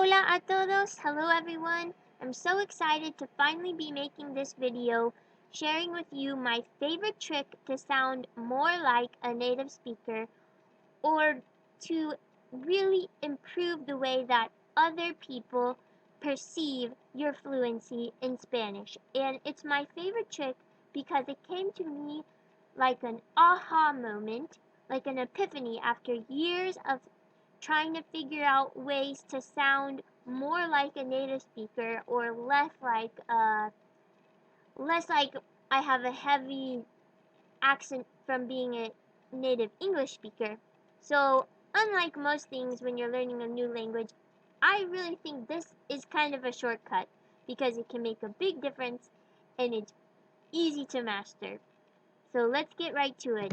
Hola a todos! Hello everyone! I'm so excited to finally be making this video, sharing with you my favorite trick to sound more like a native speaker or to really improve the way that other people perceive your fluency in Spanish. And it's my favorite trick because it came to me like an aha moment, like an epiphany after years of trying to figure out ways to sound more like a native speaker or less like I have a heavy accent from being a native English speaker. So, unlike most things when you're learning a new language, I really think this is kind of a shortcut because it can make a big difference and it's easy to master. So, let's get right to it.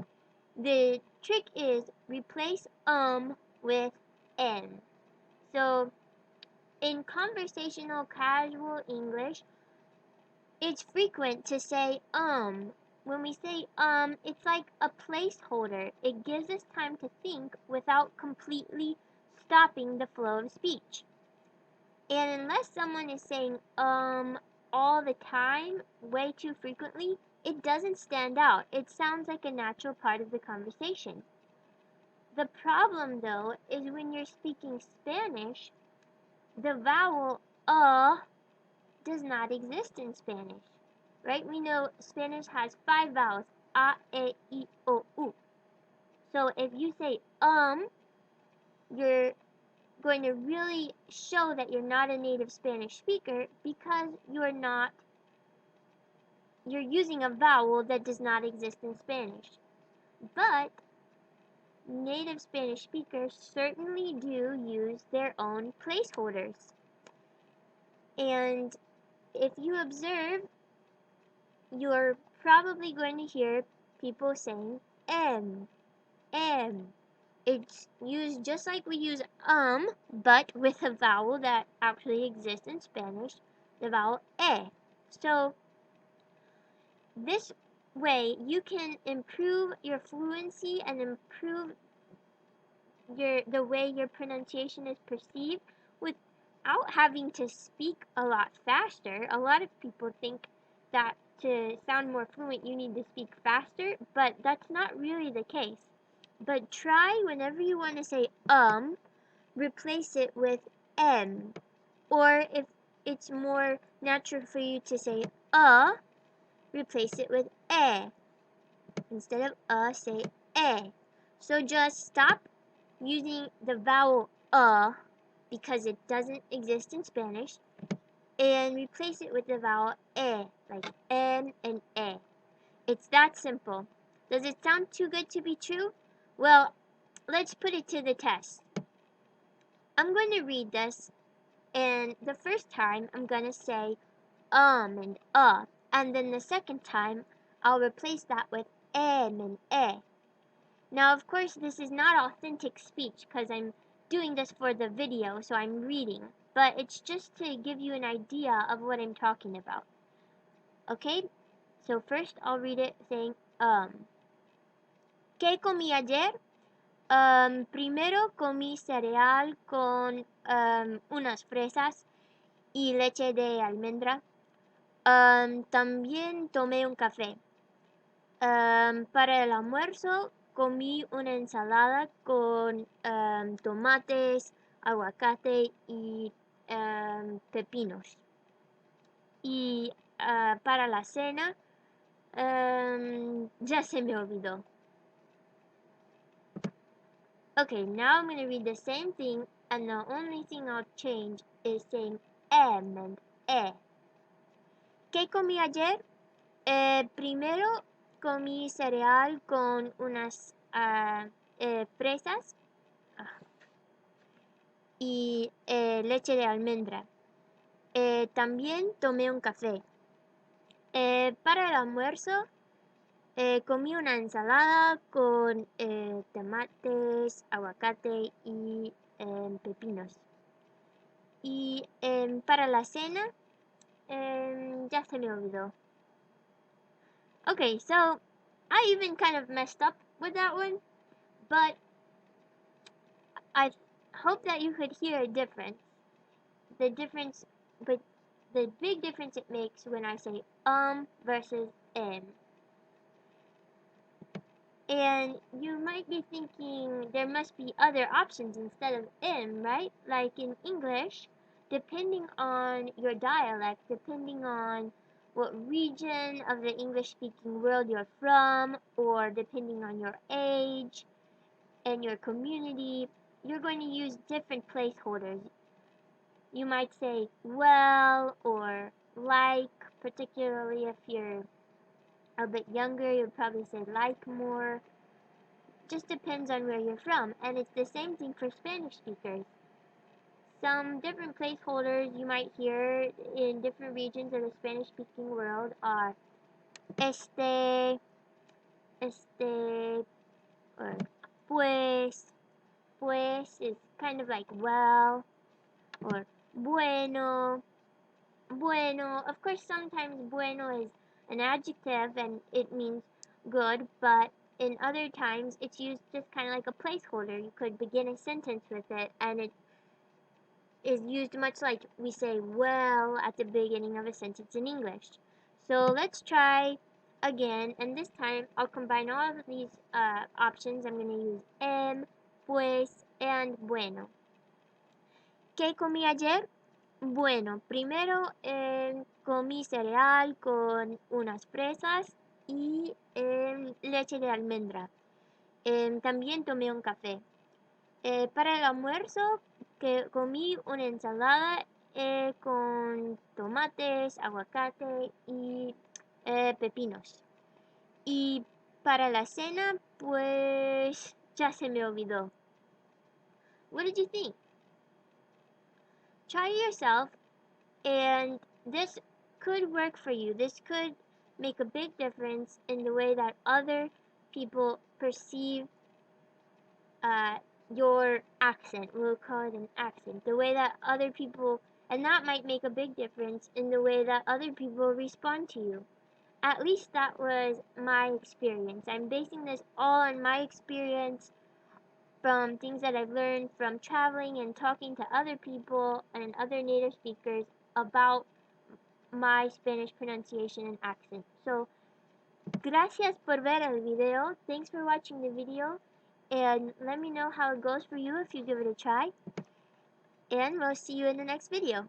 The trick is replace with n. So, in conversational casual English, it's frequent to say When we say it's like a placeholder. It gives us time to think without completely stopping the flow of speech. And unless someone is saying all the time, way too frequently, it doesn't stand out. It sounds like a natural part of the conversation. The problem, though, is when you're speaking Spanish, the vowel does not exist in Spanish, right? We know Spanish has 5 vowels, a, e, I, o, u. So if you say you're going to really show that you're not a native Spanish speaker because you're using a vowel that does not exist in Spanish. But native Spanish speakers certainly do use their own placeholders. And if you observe, you're probably going to hear people saying M. It's used just like we use but with a vowel that actually exists in Spanish, the vowel e. So this way you can improve your fluency and improve the way your pronunciation is perceived without having to speak a lot faster. A lot of people think that to sound more fluent you need to speak faster, but that's not really the case. But try whenever you want to say replace it with m. Or if it's more natural for you to say replace it with e. Instead of say e. So just stop using the vowel because it doesn't exist in Spanish and replace it with the vowel e, like n and e. It's that simple. Does it sound too good to be true? Well, let's put it to the test. I'm going to read this, and the first time I'm going to say and and then the second time I'll replace that with and e. Now, of course, this is not authentic speech because I'm doing this for the video, so I'm reading, but it's just to give you an idea of what I'm talking about. Okay? So first I'll read it saying ¿Qué comí ayer? Primero comí cereal con unas fresas y leche de almendra. También tomé un café. Para el almuerzo comí una ensalada con tomates, aguacate y pepinos. Y para la cena ya se me olvidó. Okay, now I'm going to read the same thing, and the only thing I'll change is saying and e. ¿Qué comí ayer? Primero comí cereal con unas fresas y leche de almendra. También tomé un café. Para el almuerzo comí una ensalada con tomates, aguacate y pepinos. Y para la cena ya se me olvidó. Okay, so I even kind of messed up with that one, but I hope that you could hear a difference. the difference, but the big difference it makes when I say versus And you might be thinking there must be other options instead of right? Like in English, depending on your dialect, depending on what region of the English speaking world you're from, or depending on your age and your community, you're going to use different placeholders. You might say well or like, particularly if you're a bit younger, you'll probably say like more. Just depends on where you're from, and it's the same thing for Spanish speakers. Some different placeholders you might hear in different regions of the Spanish speaking world are este, or pues. Pues is kind of like well, or bueno. Bueno, of course, sometimes bueno is an adjective and it means good, but in other times it's used just kind of like a placeholder. You could begin a sentence with it, and it is used much like we say well at the beginning of a sentence in English. So let's try again, and this time I'll combine all of these options. I'm going to use pues, and bueno. ¿Qué comí ayer? Bueno, primero comí cereal con unas fresas y leche de almendra. También tomé un café. Para el almuerzo que comí una ensalada con tomates, aguacate y pepinos. Y para la cena, pues ya se me olvidó. What did you think? Try it yourself, and this could work for you. This could make a big difference in the way that other people perceive your accent. We'll call it an accent. The way that other people, and that might make a big difference in the way that other people respond to you. At least that was my experience. I'm basing this all on my experience from things that I've learned from traveling and talking to other people and other native speakers about my Spanish pronunciation and accent. So, gracias por ver el video. Thanks for watching the video. And let me know how it goes for you if you give it a try. And we'll see you in the next video.